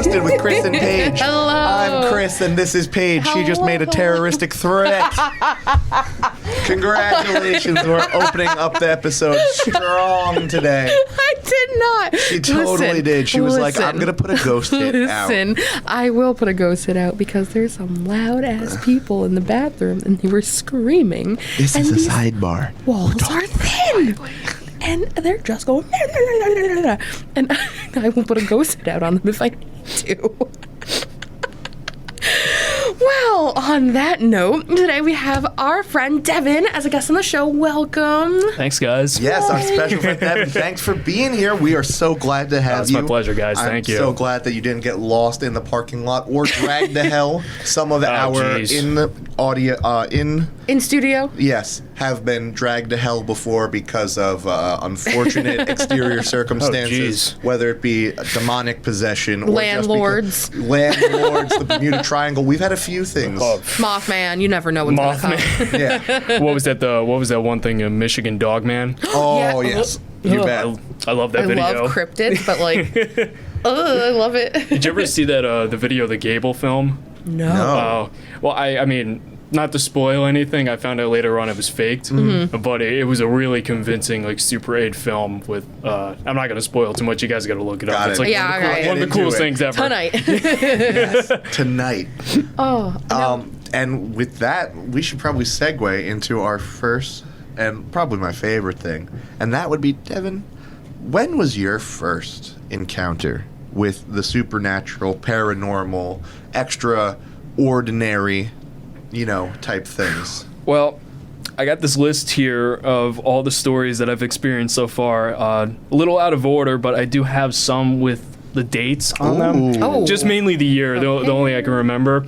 co-hosted with Chris and Paige. Hello. I'm Chris, and this is Paige. She just made a terroristic threat. Congratulations, we're opening up the episode strong today. I did not. She totally did. She was like, I'm going to put a ghost hit out. Listen, I will put a ghost hit out because there's some loud-ass people in the bathroom, and they were screaming. This is a sidebar. Walls are thin. And they're just going, and I will put a ghost hit out on them if I need to. Well, on that note, today we have our friend Devin as a guest on the show. Welcome. Thanks, guys. Yes, our special friend Devin. Thanks for being here. We are so glad to have It's you. my pleasure, guys. Thank you. I'm so glad that you didn't get lost in the parking lot or dragged to hell. Some of our geez. in the audio In studio? Yes, have been dragged to hell before because of unfortunate exterior circumstances, whether it be demonic possession or Landlords. Landlords, the Bermuda Triangle. We've had a few things. Mothman, you never know what's going to come. Yeah. What was that one thing? Michigan Dogman. Oh, Yeah. yes. You bet. I love that I video. love cryptids, but like, I love it. Did you ever see that the video of the Gable film? No. No. Well, I mean, not to spoil anything, I found out later on it was faked, but it was a really convincing, like, Super 8 film with, I'm not going to spoil too much, you guys got to look it up. Got It's it. like Yeah, one of the, alright. one of the Get coolest into things ever. Tonight. Yes, tonight. Oh, And with that, we should probably segue into our first and probably my favorite thing, and that would be, Devin, when was your first encounter with the supernatural, paranormal, extraordinary, type things? Well, I got this list here of all the stories that I've experienced so far. A little out of order, but I do have some with the dates on them. Oh. Just mainly the year, the only I can remember.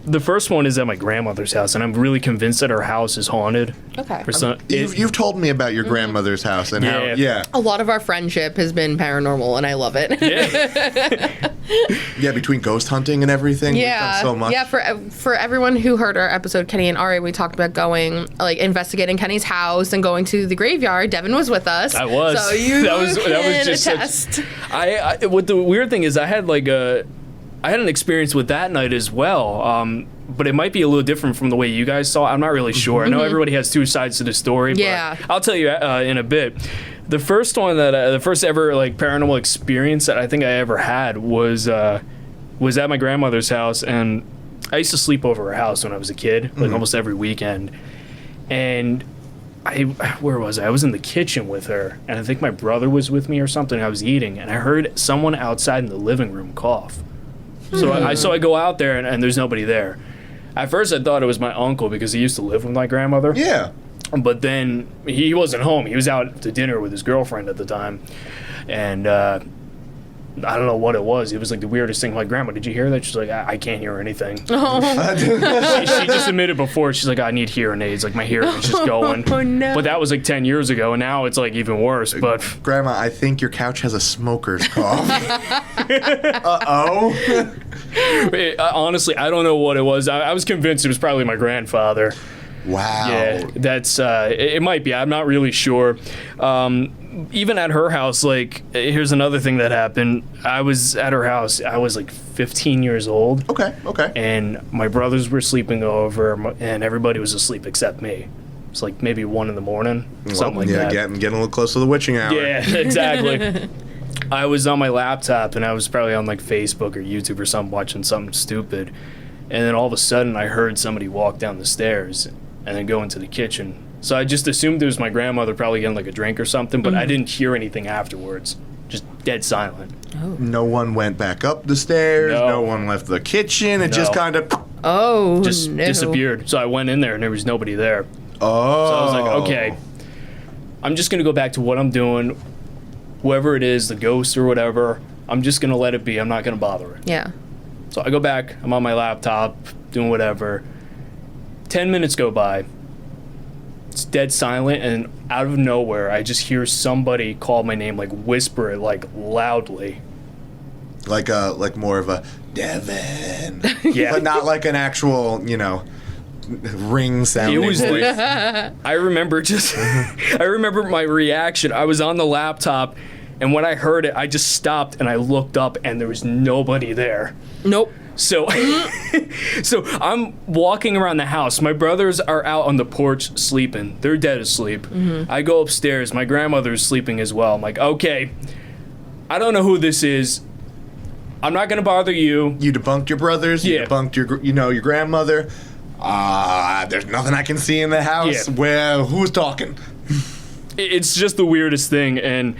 The first one is at my grandmother's house, and I'm really convinced that her house is haunted. Okay. You've told me about your grandmother's house and how, Yeah. a lot of our friendship has been paranormal, and I love it. yeah, between ghost hunting and everything, we've done so much. Yeah, for everyone who heard our episode, Kenny and Ari, we talked about going, like, investigating Kenny's house and going to the graveyard. Devin was with us. I was. So you that was just attest. what the weird thing is, I had an experience with that night as well. But it might be a little different from the way you guys saw it. I'm not really sure. I know everybody has two sides to the story. Yeah. But I'll tell you in a bit. The first one the first ever like paranormal experience that I think I ever had was at my grandmother's house, and I used to sleep over her house when I was a kid, like almost every weekend. And where was I? I was in the kitchen with her, and I think my brother was with me or something. I was eating, and I heard someone outside in the living room cough. So I go out there, and there's nobody there. At first, I thought it was my uncle because he used to live with my grandmother. Yeah. But then he wasn't home. He was out to dinner with his girlfriend at the time. And I don't know what it was. It was like the weirdest thing. Like, Grandma, did you hear that? She's like, I can't hear anything. she just admitted before. She's like, I need hearing aids. Like, my hearing is just going. Oh, no. But that was like 10 years ago, and now it's like even worse. But Grandma, I think your couch has a smoker's cough. Uh-oh. Honestly, I don't know what it was. I was convinced it was probably my grandfather. Wow. Yeah, that's it might be. I'm not really sure. Even at her house, like, here's another thing that happened. I was at her house. I was like 15 years old. Okay. And my brothers were sleeping over, and everybody was asleep except me. It's like maybe 1 a.m, something like that. Yeah, getting a little close to the witching hour. Yeah, exactly. I was on my laptop, and I was probably on like Facebook or YouTube or something, watching something stupid. And then all of a sudden, I heard somebody walk down the stairs and then go into the kitchen. So I just assumed it was my grandmother probably getting like a drink or something, but I didn't hear anything afterwards. Just dead silent. Oh. No one went back up the stairs. No. No one left the kitchen. It just No. kind of... Oh, Just no. disappeared. So I went in there, and there was nobody there. Oh. So I was like, okay, I'm just going to go back to what I'm doing. Whoever it is, the ghost or whatever, I'm just going to let it be. I'm not going to bother it. Yeah. So I go back. I'm on my laptop, doing whatever. 10 minutes go by. It's dead silent, and out of nowhere, I just hear somebody call my name, like whisper it, like loudly. Like more of a Devin. Yeah. But not like an actual, ring sound. It was I remember my reaction. I was on the laptop, And when I heard it, I just stopped and I looked up and there was nobody there. Nope. So, so I'm walking around the house. My brothers are out on the porch sleeping. They're dead asleep. I go upstairs. My grandmother's sleeping as well. I'm like, okay, I don't know who this is. I'm not going to bother you. You debunked your brothers. You Yeah. debunked your grandmother. There's nothing I can see in the house. Yeah. Well, who's talking? It's just the weirdest thing, and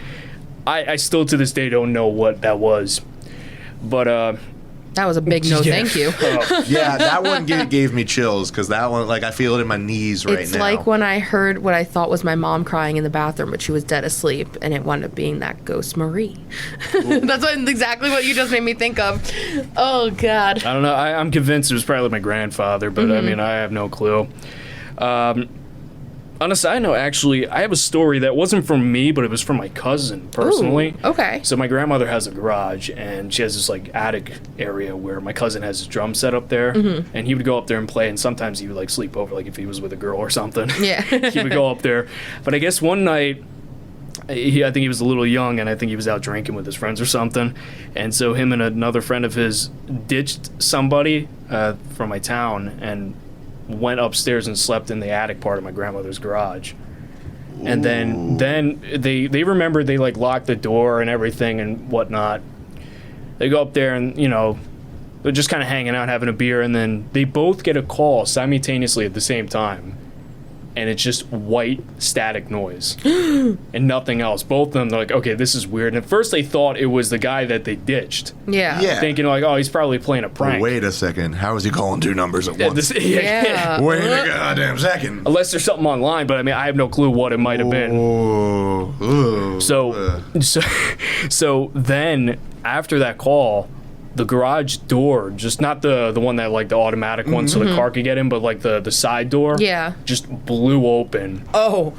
I still to this day don't know what that was. But, That was a big no, yeah. thank you. Yeah, that one gave me chills because that one, like, I feel it in my knees right It's now. like when I heard what I thought was my mom crying in the bathroom, but she was dead asleep, and it wound up being that ghost Marie. That's exactly what you just made me think of. Oh, God. I don't know. I'm convinced it was probably my grandfather, but I mean, I have no clue. On a side note, actually, I have a story that wasn't from me, but it was from my cousin personally. Ooh, okay. So my grandmother has a garage, and she has this like attic area where my cousin has his drum set up there, and he would go up there and play. And sometimes he would like sleep over, like if he was with a girl or something. Yeah. He would go up there. But I guess one night, I think he was a little young, and I think he was out drinking with his friends or something. And so him and another friend of his ditched somebody from my town and went upstairs and slept in the attic part of my grandmother's garage. And then they remembered they like locked the door and everything and whatnot. They go up there and, you know, they're just kind of hanging out, having a beer, and then they both get a call simultaneously at the same time. And it's just white static noise and nothing else. Both of them, they're like, okay, this is weird. And at first they thought it was the guy that they ditched. Yeah. Yeah. Thinking like, oh, he's probably playing a prank. Wait a second. How is he calling two numbers at once? Yeah. Wait a goddamn second. Unless there's something online, but I mean, I have no clue what it might have been. Ooh. So then after that call, the garage door, just not the one that like the automatic one so the car could get in, but like the side door, Yeah. just blew open. Oh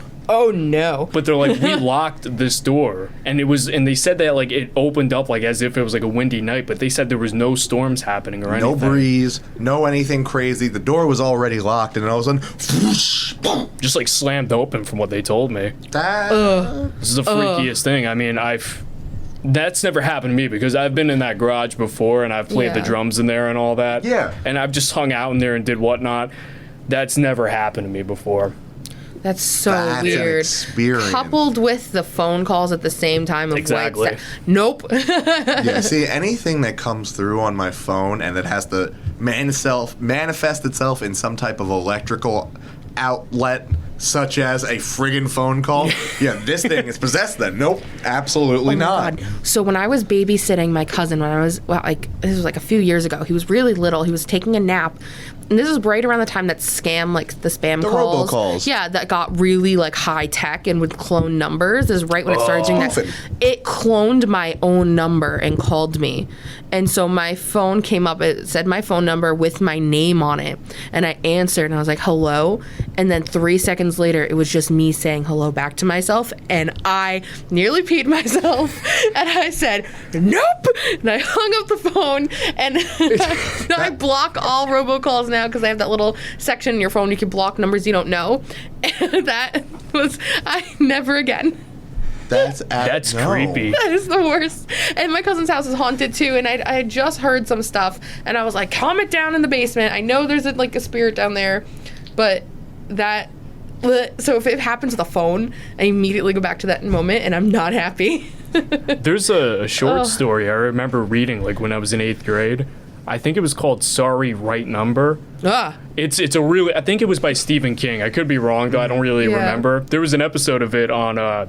no. But they're like, we locked this door, and they said that like it opened up like as if it was like a windy night, but they said there was no storms happening or anything. No breeze, no anything crazy. The door was already locked, and all of a sudden, whoosh, boom. Just like slammed open from what they told me. This is the freakiest thing. I mean, that's never happened to me because I've been in that garage before and I've played the Yeah. drums in there and all that. Yeah. And I've just hung out in there and did whatnot. That's never happened to me before. That's so That's an weird. experience. Coupled with the phone calls at the same time of Exactly. white nope. Yeah, see, anything that comes through on my phone and that has to manifest itself in some type of electrical outlet, such as a friggin' phone call, yeah, this thing is possessed then. Nope, absolutely Oh my not. God. So when I was babysitting my cousin, when I was this was like a few years ago, he was really little. He was taking a nap, and this is right around the time that the spam The calls, robocalls. yeah, that got really like high tech and would clone numbers. This is right when it started doing that. Often. It cloned my own number and called me, and so my phone came up. It said my phone number with my name on it, and I answered, and I was like, "Hello," and then 3 seconds later, it was just me saying hello back to myself, and I nearly peed myself, and I said, "Nope," and I hung up the phone, and I block all robocalls now because I have that little section in your phone you can block numbers you don't know, and that was never again. That's creepy. That is the worst. And my cousin's house is haunted too, and I had just heard some stuff, and I was like, calm it down in the basement. I know there's a spirit down there, but that. So if it happens with a phone, I immediately go back to that moment, and I'm not happy. There's a short story I remember reading like when I was in 8th grade. I think it was called Sorry, Right Number. It's a really, I think it was by Stephen King. I could be wrong though, I don't really remember. There was an episode of it on I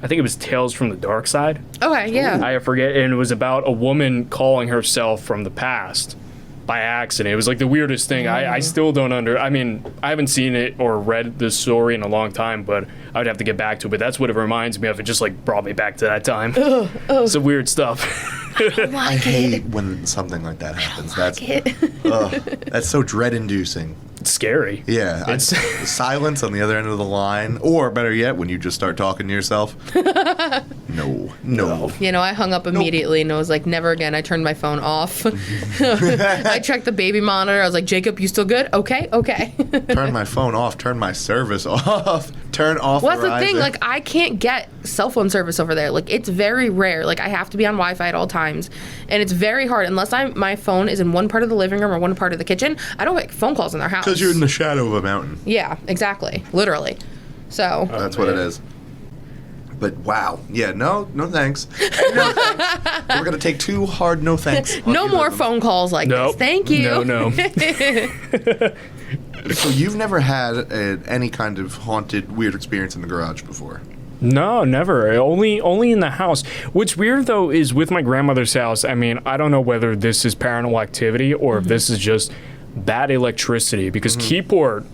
think it was Tales from the Dark Side. Okay, yeah. I forget, and it was about a woman calling herself from the past by accident. It was like the weirdest thing. I still don't I mean, I haven't seen it or read this story in a long time, but I would have to get back to it. But that's what it reminds me of. It just like brought me back to that time. Some weird stuff. I hate when something like that happens. That's so dread-inducing. It's scary. Yeah, It's silence on the other end of the line, or better yet, when you just start talking to yourself. No. You know, I hung up immediately and I was like, never again. I turned my phone off. I checked the baby monitor. I was like, Jacob, you still good? Okay. Turn my phone off. Turn my service off. Turn off Well, that's the Verizon. thing. Like, I can't get cell phone service over there. Like, it's very rare. Like, I have to be on Wi-Fi at all times, and it's very hard unless my phone is in one part of the living room or one part of the kitchen. I don't make phone calls in their house. Because you're in the shadow of a mountain. Yeah, exactly. Literally. So. That's what it is. But wow, yeah, no thanks. No thanks. We're gonna take 2 hard no thanks. No more phone calls like Nope. this. Thank you. No. So you've never had any kind of haunted, weird experience in the garage before? No, never. Only in the house. What's weird though is with my grandmother's house. I mean, I don't know whether this is paranormal activity or if this is just bad electricity because Keyport,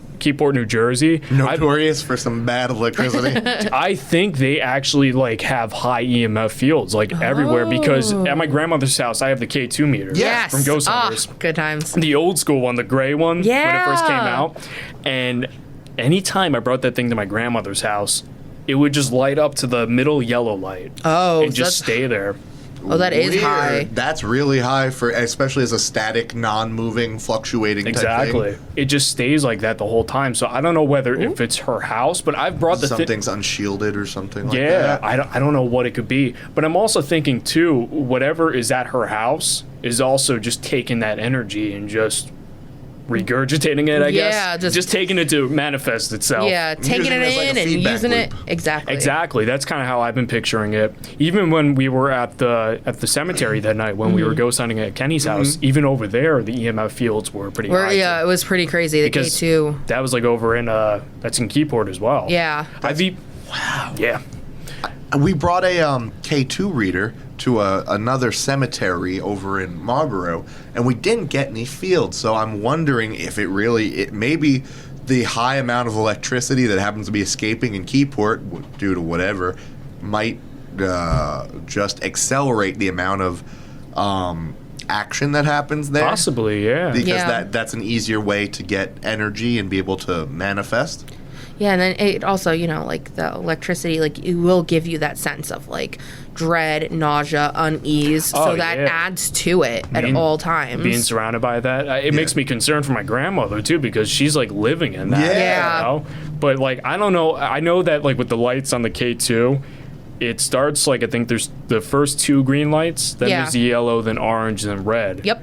New Jersey, Notorious for some bad electricity. I think they actually like have high EMF fields like everywhere because at my grandmother's house I have the K2 meter Yes. from Ghost Ah, Hunters. good times. The old school one, the gray one, when it first came Yeah. out. And anytime I brought that thing to my grandmother's house, it would just light up to the middle yellow light. Oh, and just stay there. Oh, that is Weird. high. That's really high for, especially as a static, non-moving, fluctuating type Exactly. thing. It just stays like that the whole time. So I don't know whether if it's her house, but I've brought the thing. Something's unshielded or something like Yeah, that. I don't know what it could be. But I'm also thinking, too, whatever is at her house is also just taking that energy and just regurgitating it, I Yeah, guess. just taking it to manifest itself. Yeah, taking Using it it as like a in and feedback using it. loop. Exactly. Exactly. That's kind of how I've been picturing it. Even when we were at the cemetery that night, when we were ghost hunting at Kenny's house, even over there, the EMF fields were pretty high. Yeah, it was pretty crazy. The Because K2. that was like over in that's in Keyport as well. Yeah. Wow. Yeah. We brought a K2 reader to another cemetery over in Marlboro, and we didn't get any fields. So I'm wondering if it maybe the high amount of electricity that happens to be escaping in Keyport due to whatever might just accelerate the amount of action that happens there. Possibly, yeah. Because Yeah. that's an easier way to get energy and be able to manifest. Yeah, and then it also, like the electricity, like it will give you that sense of like dread, nausea, unease. Oh, So that yeah. adds to it at all times. Being surrounded by that, it makes me concerned for my grandmother too because she's like living in that. Yeah. You know? But like I don't know. I know that like with the lights on the K2, it starts like I think there's the first 2 green lights, then Yeah. there's the yellow, then orange, then red. Yep.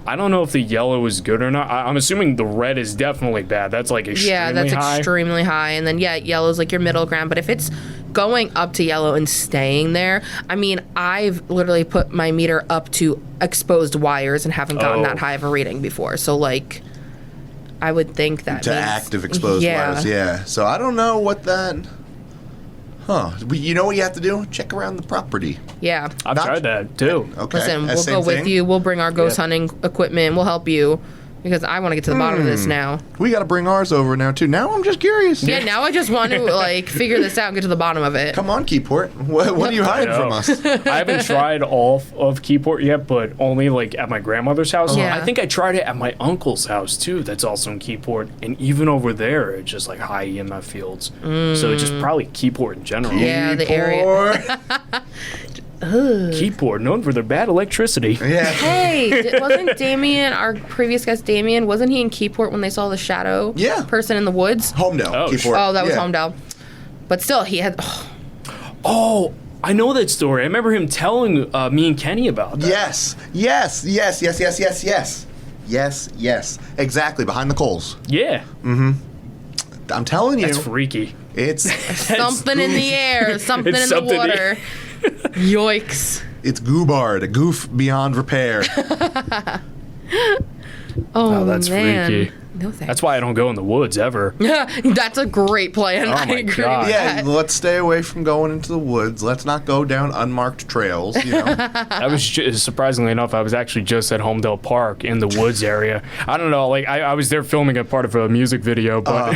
I don't know if the yellow is good or not. I'm assuming the red is definitely bad. That's like extremely Yeah, that's high. extremely high. And then yellow's like your middle ground. But if it's going up to yellow and staying there, I mean, I've literally put my meter up to exposed wires and haven't gotten that high of a reading before. So like, I would think that To means, active exposed wires, yeah. So I don't know what that. You know what you have to do? Check around the property. Yeah. I've Not- tried that too. Okay. Listen, we'll Same go with thing? you. We'll bring our ghost hunting equipment. We'll help you because I want to get to the bottom of this now. We got to bring ours over now too. Now I'm just curious. Yeah, now I just want to like figure this out and get to the bottom of it. Come on, Keyport. What are you hiding from us? I haven't tried all of Keyport yet, but only like at my grandmother's house. Yeah. I think I tried it at my uncle's house too. That's also in Keyport, and even over there, it's just like high EMF fields. So it's just probably Keyport in general. Yeah, the area. Keyport. Keyport, known for their bad electricity. Yeah. Hey, wasn't Damien, our previous guest Damien, wasn't he in Keyport when they saw the shadow person in the woods? Homedale. Oh, Keyport. Oh, that was Yeah. Homedale. But still, he had. Oh, I know that story. I remember him telling me and Kenny about that. Yes. Yes. Exactly. Behind the coals. Yeah, I'm telling you. that's freaky. It's Something in the air, something It's in something the water. Yoicks. it's Goobard, a goof beyond repair. Oh, that's man. freaky. No thanks. That's why I don't go in the woods ever. That's a great plan. Oh I my agree God. with Yeah, that. let's stay away from going into the woods. Let's not go down unmarked trails, you know. I was surprisingly enough, I was actually just at Homedale Park in the woods area. I don't know, like I was there filming a part of a music video, but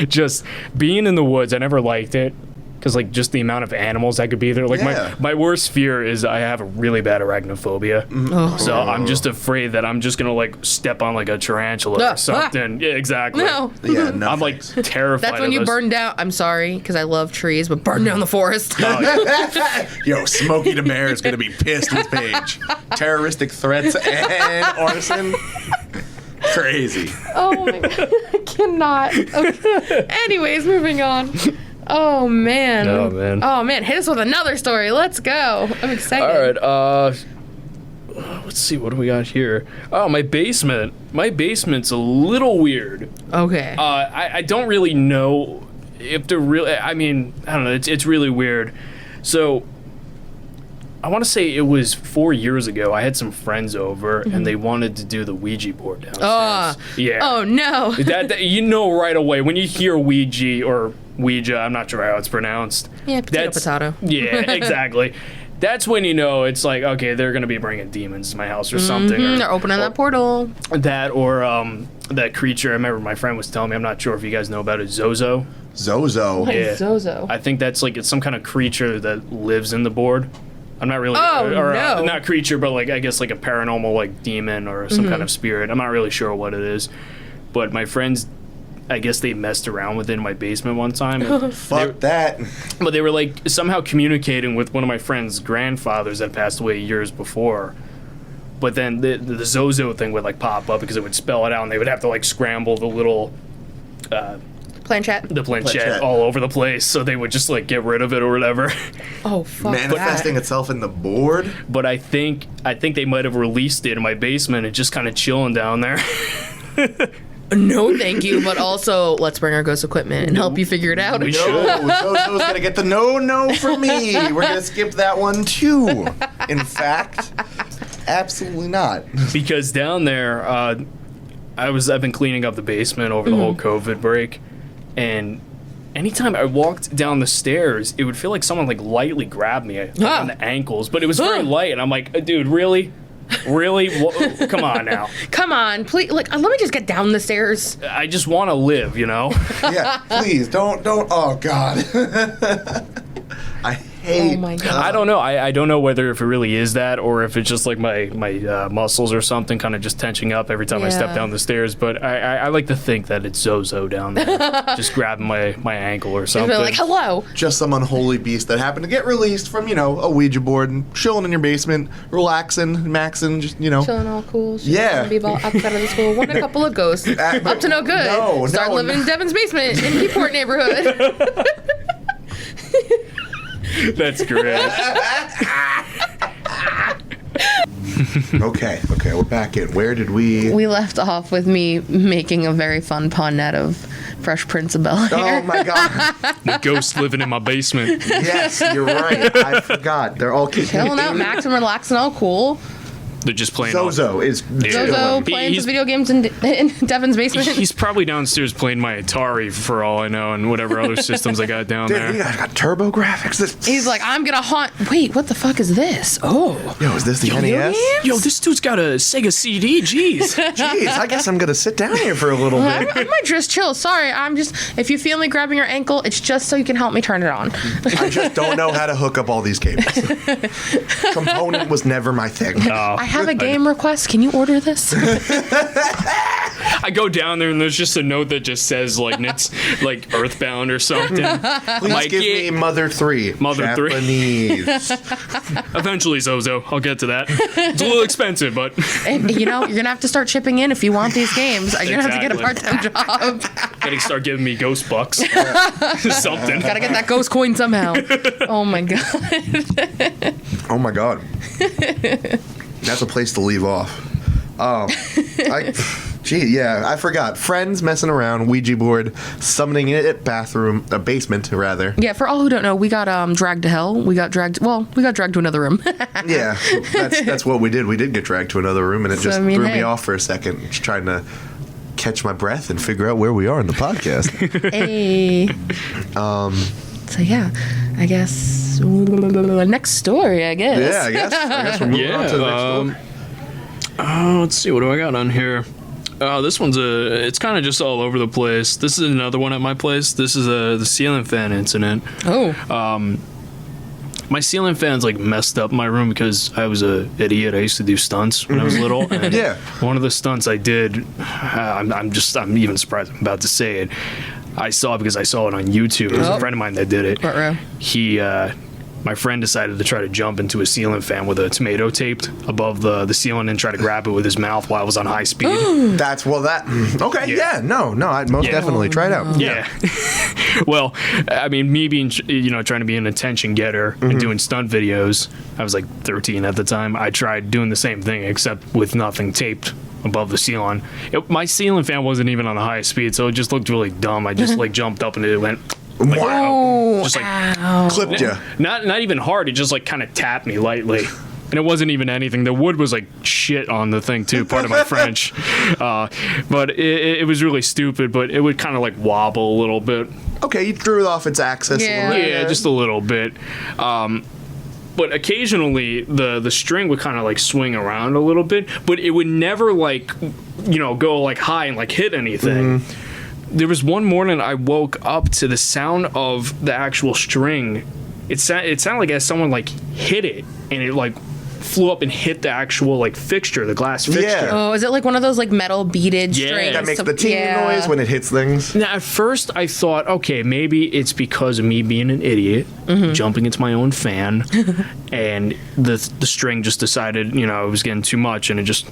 just being in the woods, I never liked it. Because like just the amount of animals that could be there. Like Yeah. my worst fear is I have a really bad arachnophobia. Oh. So I'm just afraid that I'm just gonna like step on like a tarantula or something. Yeah, exactly. No. Yeah, no. I'm like thanks. terrified. That's when of you those. burn down. I'm sorry, because I love trees, but burn down the forest. Yo, Smokey the Bear is gonna be pissed with Paige. Terroristic threats and arson. Crazy. Oh my god. cannot. Okay. Anyways, moving on. Oh man. Oh, man. Oh man. Hit us with another story. Let's go. I'm excited. All right. Let's see. What do we got here? Oh, my basement. My basement's a little weird. Okay. I don't really know if they're really. I mean, I don't know. It's really weird. So, I want to say it was 4 years ago. I had some friends over, and they wanted to do the Ouija board downstairs. Yeah. Oh no. that you know right away when you hear Ouija or Ouija. I'm not sure how it's pronounced. Yeah, potato. Yeah, exactly. That's when you know it's like, okay, they're gonna be bringing demons to my house or something. Or, They're opening that portal. that or that creature. I remember my friend was telling me. I'm not sure if you guys know about it. Zozo. Zozo. What Yeah. is Zozo? I think that's like it's some kind of creature that lives in the board. I'm not really, no. Not creature, but like I guess like a paranormal like demon or some kind of spirit. I'm not really sure what it is, but my friends, I guess they messed around with it in my basement one time. And Fuck that. but they were like somehow communicating with one of my friend's grandfathers that passed away years before. But then the Zozo thing would like pop up because it would spell it out, and they would have to like scramble the little Planchette. planchette all over the place, so they would just like get rid of it or whatever. Oh fuck. Manifesting that. itself in the board. But I think they might have released it in my basement and just kind of chilling down there. No, thank you. But also, let's bring our ghost equipment and help you figure it out. We No, should. Zozo's gonna get the no from me. We're gonna skip that one too. In fact, absolutely not. Because down there, I've been cleaning up the basement over the whole COVID break, and anytime I walked down the stairs, it would feel like someone like lightly grabbed me on the ankles, but it was very light, and I'm like, dude, really? Really? Come on now. Come on, please. Like, let me just get down the stairs. I just want to live, you know? Yeah, please don't. Oh God. I hate. Oh my God. I don't know. I don't know whether if it really is that or if it's just like my muscles or something kind of just tensioning up every time I step Yeah. down down the stairs. But I like to think that it's Zozo down there, just grabbing my ankle or something. They're like, hello. Just some unholy beast that happened to get released from, a Ouija board and chilling in your basement, relaxing, maxing, just, Chilling all cool. Yeah. Be outside of the school. What a couple of ghosts. Up to no good. No, Start no, living in Devin's basement in Keyport neighborhood. That's great. Okay, we're back in. Where did we? We left off with me making a very fun pun out of Fresh Prince of Bel-Air. Oh my God! The ghost living in my basement. Yes, you're right. I forgot. They're all Chilling out, maxing, relaxing, all cool. They're just playing. Zozo is Zozo playing some video games in Devin's basement. He's probably downstairs playing my Atari for all I know, and whatever other systems I got down Dude, there. you guys got turbo graphics. He's like, I'm gonna haunt. Wait, what the fuck is this? Oh, Yo, is this the NES? Yo, this dude's got a Sega CD. Jeez. Jeez, I guess I'm gonna sit down here for a little I bit. might just chill. Sorry, I'm just. If you feel me grabbing your ankle, it's just so you can help me turn it on. I just don't know how to hook up all these cables. Component was never my thing. I have a game request. Can you order this? I go down there and there's just a note that just says like it's like Earthbound or something. Please Like, give yeah, me Mother 3. Mother 3. Japanese. Eventually, Zozo. I'll get to that. It's a little expensive, but And, you're gonna have to start chipping in if you want these games. You're gonna have to get a Exactly. part-time job. gotta start giving me ghost bucks. Something. Gotta get that ghost coin somehow. Oh my god. Oh my God. That's a place to leave off. I forgot. Friends messing around, Ouija board, summoning it at basement rather. Yeah, for all who don't know, we got dragged to hell. We got dragged to another room. Yeah, that's what we did. We did get dragged to another room, and it just threw me hey. off for a second, just trying to catch my breath and figure out where we are in the podcast. Hey. So yeah, I guess next story. I guess. Yeah, I guess we're moving on to the next one. Let's see. What do I got on here? This one's it's kind of just all over the place. This is another one at my place. This is the ceiling fan incident. Oh. My ceiling fan's like messed up my room because I was a idiot. I used to do stunts when I was little. And Yeah. One of the stunts I did, I'm even surprised I'm about to say it. I saw it because I saw it on YouTube. It was a friend of mine that did it. What row? He my friend decided to try to jump into a ceiling fan with a tomato taped above the ceiling and try to grab it with his mouth while I was on high speed. Okay, yeah, no, I'd most definitely try it out. Yeah. Well, I mean, me being, trying to be an attention getter and doing stunt videos, I was like 13 at the time. I tried doing the same thing, except with nothing taped above the ceiling. My ceiling fan wasn't even on the highest speed, so it just looked really dumb. I just like jumped up and it went. Wow. Just like Clipped you. not even hard. It just like kind of tapped me lightly. And it wasn't even anything. The wood was like shit on the thing too, part of my French. But it was really stupid, but it would kind of like wobble a little bit. Okay, you threw it off its axis a little bit. Yeah, just a little bit. But occasionally the string would kind of like swing around a little bit, but it would never like, go like high and like hit anything. There was one morning I woke up to the sound of the actual string. It sounded like as someone like hit it, and it like flew up and hit the actual like fixture, the glass fixture. Yeah. Oh, is it like one of those like metal beaded Yeah. strings? That makes the ting noise when it hits things. Now, at first, I thought, okay, maybe it's because of me being an idiot, jumping into my own fan, and the string just decided, it was getting too much, and it just,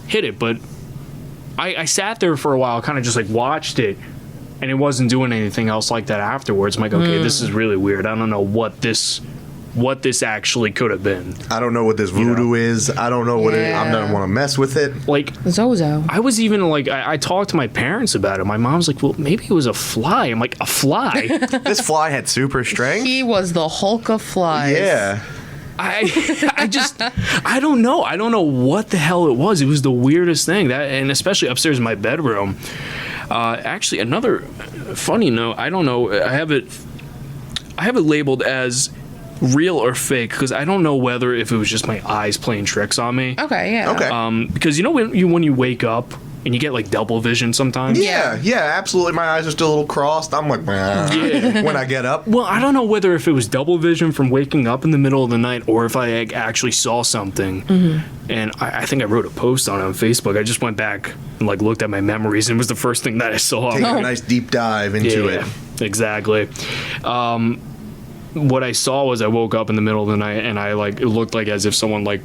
hit it. But I sat there for a while, kind of just like watched it, and it wasn't doing anything else like that afterwards. I'm like, okay, this is really weird. I don't know what this actually could have been. I don't know what this voodoo is. I don't know what it is. I don't want to mess with it. Like, Zozo. I was even like, I talked to my parents about it. My mom's like, well, maybe it was a fly. I'm like, a fly? This fly had super strength. He was the Hulk of flies. Yeah. I don't know. I don't know what the hell it was. It was the weirdest thing. And especially upstairs in my bedroom. Actually, another funny note. I don't know. I have it labeled as real or fake because I don't know whether if it was just my eyes playing tricks on me. Okay, yeah. Okay. Because when you wake up and you get like double vision sometimes. Yeah, absolutely. My eyes are still a little crossed. I'm like, when I get up. Well, I don't know whether if it was double vision from waking up in the middle of the night or if I actually saw something. And I think I wrote a post on it on Facebook. I just went back and like looked at my memories and it was the first thing that I saw. Take a nice deep dive into it. Exactly. What I saw was I woke up in the middle of the night and it looked like as if someone like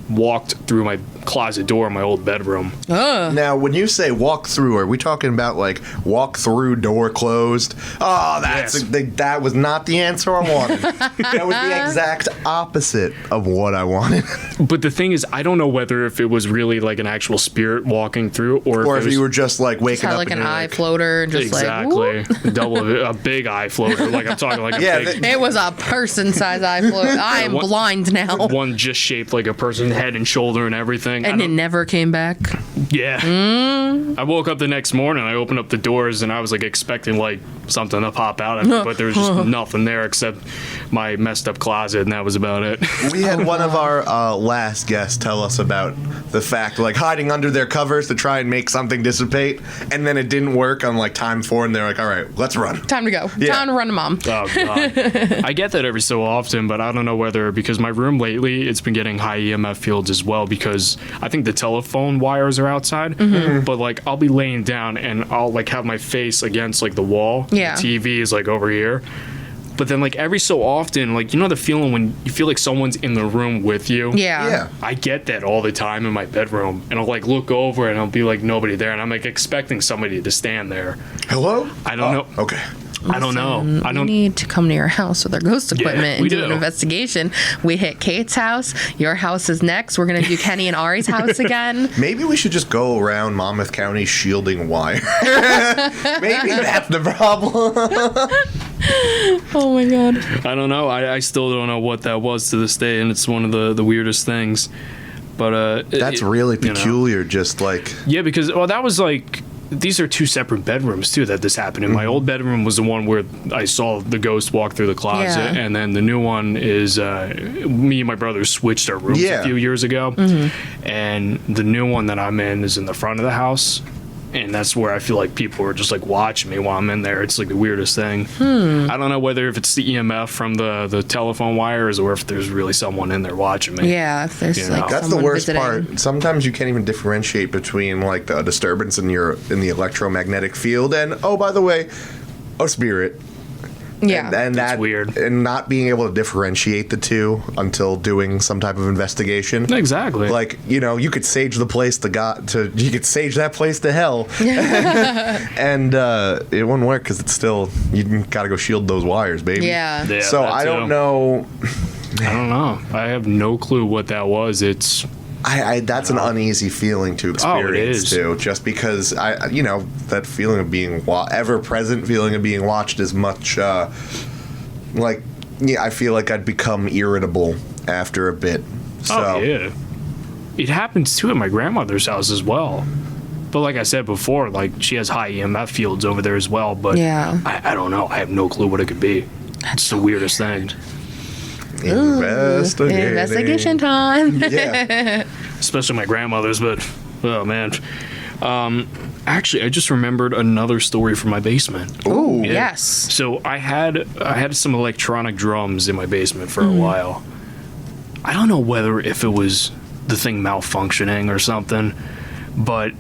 walked through my closet door in my old bedroom. Now, when you say walk through, are we talking about like walk through, door closed? Oh, that was not the answer I wanted. That was the exact opposite of what I wanted. But the thing is, I don't know whether if it was really like an actual spirit walking through or if you were just like waking Had up like and an eye floater and just exactly like a big eye floater. Like I'm talking like a big. it was a person-sized eye floater. I am blind now. One just shaped like a person's head and shoulder and everything. And it never came back. Yeah. I woke up the next morning. I opened up the doors and I was like expecting like something to pop out at me, but there was just nothing there except my messed up closet, and that was about it. We had one of our last guests tell us about the fact like hiding under their covers to try and make something dissipate, and then it didn't work on like time 4, and they're like, all right, let's run. Time to go. Yeah. Time to run to mom. Oh, God. I get that every so often, but I don't know whether because my room lately, it's been getting high EMF fields as well because I think the telephone wires are outside, but like I'll be laying down and I'll like have my face against like the wall. Yeah. The TV is like over here. But then like every so often, like the feeling when you feel like someone's in the room with you? Yeah. I get that all the time in my bedroom. And I'll like look over and I'll be like nobody there and I'm like expecting somebody to stand there. Hello? I don't know. Okay. I don't know. I don't We need to come to your house with our ghost equipment we and do an do. investigation. We hit Kate's house. Your house is next. We're going to do Kenny and Ari's house again. Maybe we should just go around Monmouth County shielding wire. Maybe that's the problem. Oh my God. I don't know. I still don't know what that was to this day, and it's one of the weirdest things. But That's really peculiar, just like... Yeah, because that was like... These are two separate bedrooms, too, that this happened in. My old bedroom was the one where I saw the ghost walk through the closet, and then the new one is me and my brother switched our rooms a few years ago, and the new one that I'm in is in the front of the house, and that's where I feel like people are just like watching me while I'm in there. It's like the weirdest thing. I don't know whether if it's the EMF from the telephone wires or if there's really someone in there watching me. Yeah, if there's like That's the someone worst visiting. part. Sometimes you can't even differentiate between like the disturbance in the electromagnetic field and, oh, by the way, a spirit. Yeah. and That's that weird. and not being able to differentiate the two until doing some type of investigation. Exactly. Like, you could sage the place you could sage that place to hell, and it wouldn't work because it's still, you gotta go shield those wires, baby. Yeah. Yeah, So that I don't too. know. I don't know. I have no clue what that was. It's That's an uneasy feeling to experience is. too, just because that feeling of being ever-present feeling of being watched is much I feel like I'd become irritable after a bit. So oh yeah. It happens too at my grandmother's house as well. But like I said before, like she has high EMF fields over there as well. But Yeah. I don't know. I have no clue what it could be. It's the weirdest thing. Investigation time. Yeah. Especially my grandmother's, but oh man. Actually, I just remembered another story from my basement. Ooh. Yeah. Yes. So I had some electronic drums in my basement for a while. I don't know if it was the thing malfunctioning or something, but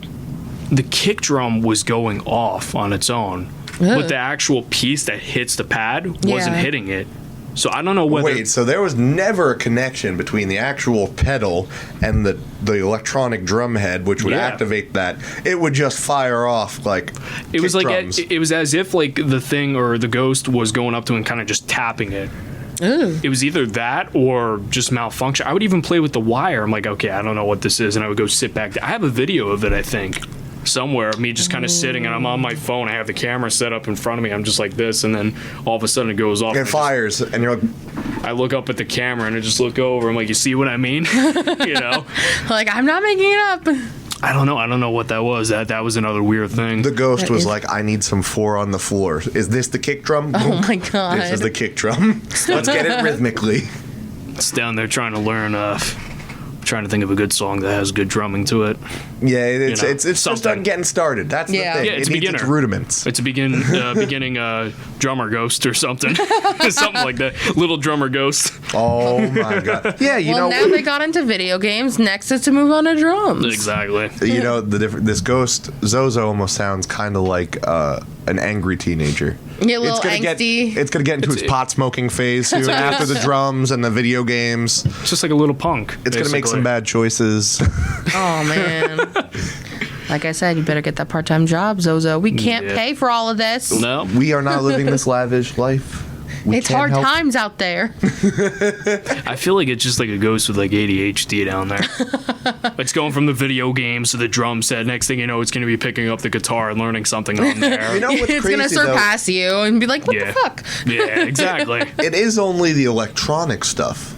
the kick drum was going off on its own, but the actual piece that hits the pad wasn't Yeah. hitting it. So I don't know whether. Wait, so there was never a connection between the actual pedal and the electronic drum head, which would Yeah. activate that. It would just fire off like It was kick like drums. it was as if like the thing or the ghost was going up to it and kind of just tapping it. Ooh. It was either that or just malfunction. I would even play with the wire. I'm like, okay, I don't know what this is, and I would go sit back. I have a video of it, I think, somewhere. Me just kind of sitting, and I'm on my phone. I have the camera set up in front of me. I'm just like this, and then all of a sudden it goes off. It fires, and you're like, I look up at the camera and I just look over. I'm like, you see what I mean? Like, I'm not making it up. I don't know. I don't know what that was. That was another weird thing. the ghost That was is- like, I need some 4 on the floor. Is this the kick drum? Oh my god. This is the kick drum. Let's get it rhythmically. It's down there trying to learn. Trying to think of a good song that has good drumming to it. Yeah, it's You know, it's just something. on getting started. That's Yeah. the thing. Yeah, it's it needs beginner. its rudiments. It's a beginning drummer ghost or something, something like that. Little drummer ghost. Oh my god. Yeah, Well, now they got into video games. Next is to move on to drums. Exactly. This ghost Zozo almost sounds kind of like an angry teenager. Yeah, a little gonna angsty. it's gonna get into its pot smoking phase soon after the drums and the video games. It's just like a little punk. It's gonna make some bad choices. Oh man. Like I said, you better get that part-time job, Zozo. We can't Yeah. pay for all of this. No. We are not living this lavish life. We It's can't hard help- times out there. I feel like it's just like a ghost with like ADHD down there. It's going from the video games to the drum set. Next thing you know, it's going to be picking up the guitar and learning something on there. You know what's It's crazy, gonna though? surpass you and be like, what Yeah. the fuck? Yeah, exactly. It is only the electronic stuff.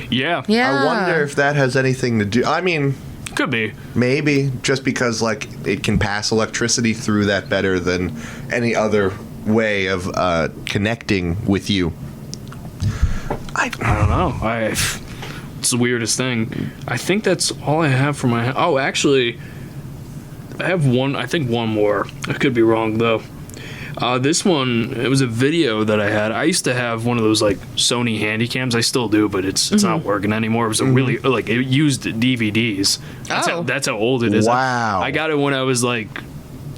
Yeah. Yeah. I wonder if that has anything to do. I mean, Could be. maybe just because like it can pass electricity through that better than any other way of connecting with you. I don't know. It's the weirdest thing. I think that's all I have for my. Oh, actually, I have one. I think one more. I could be wrong though. This one, it was a video that I had. I used to have one of those like Sony Handycams. I still do, but it's not working anymore. It was a really like it used DVDs. That's how old it is. Wow. I got it when I was like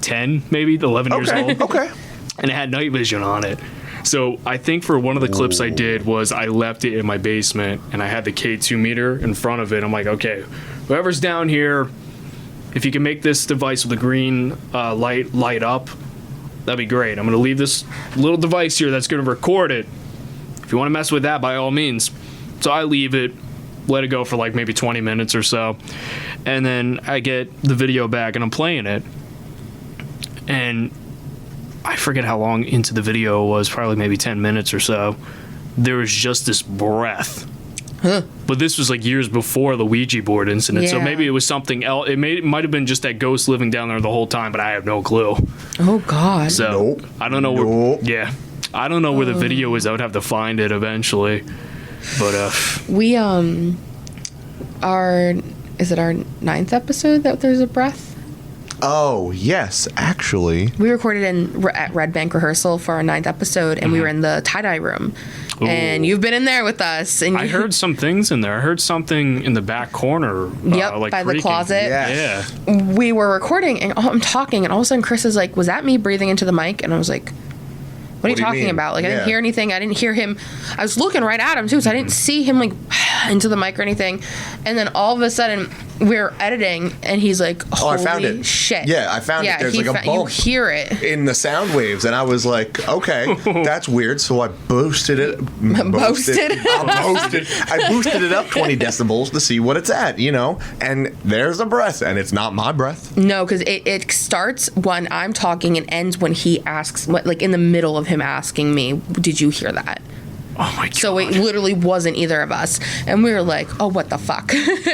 10, maybe 11 years old. Okay. And it had night vision on it. So I think for one of the clips I did was I left it in my basement and I had the K2 meter in front of it. I'm like, okay, whoever's down here, if you can make this device with a green light up, that'd be great. I'm going to leave this little device here that's going to record it. If you want to mess with that, by all means. So I leave it, let it go for like maybe 20 minutes or so. And then I get the video back and I'm playing it. And I forget how long into the video it was, probably maybe 10 minutes or so. There was just this breath. But this was like years before the Ouija board incident, so Yeah. maybe it was something else. It might have been just that ghost living down there the whole time, but I have no clue. Oh God. So Nope. I don't know where. Nope. Yeah, I don't know where the video is. I would have to find it eventually. But We is it our 9th episode that there's a breath? Oh, yes, actually. We recorded at Red Bank rehearsal for our 9th episode, and we were in the tie-dye room. And Ooh. you've been in there with us. And I heard some things in there. I heard something in the back corner. Yep, like by the creaking. closet. Yeah. Yeah. we were recording, and I'm talking, and all of a sudden Chris is like, was that me breathing into the mic? And I was like, What are you do you talking mean? about? Like, I didn't Yeah. hear anything. I didn't hear him. I was looking right at him, too, so I didn't see him, like, into the mic or anything. And then all of a sudden, we're editing, and he's like, holy I found it. shit. Yeah, I found it. There's like a you bump hear it. in the sound waves, and I was like, okay, that's weird. So I boosted it. Boasted? I boosted it up 20 decibels to see what it's at, and there's a breath, and it's not my breath. No, because it starts when I'm talking and ends when he asks, like, in the middle of him asking me, did you hear that? Oh my god. So it literally wasn't either of us. And we were like, oh, what the fuck?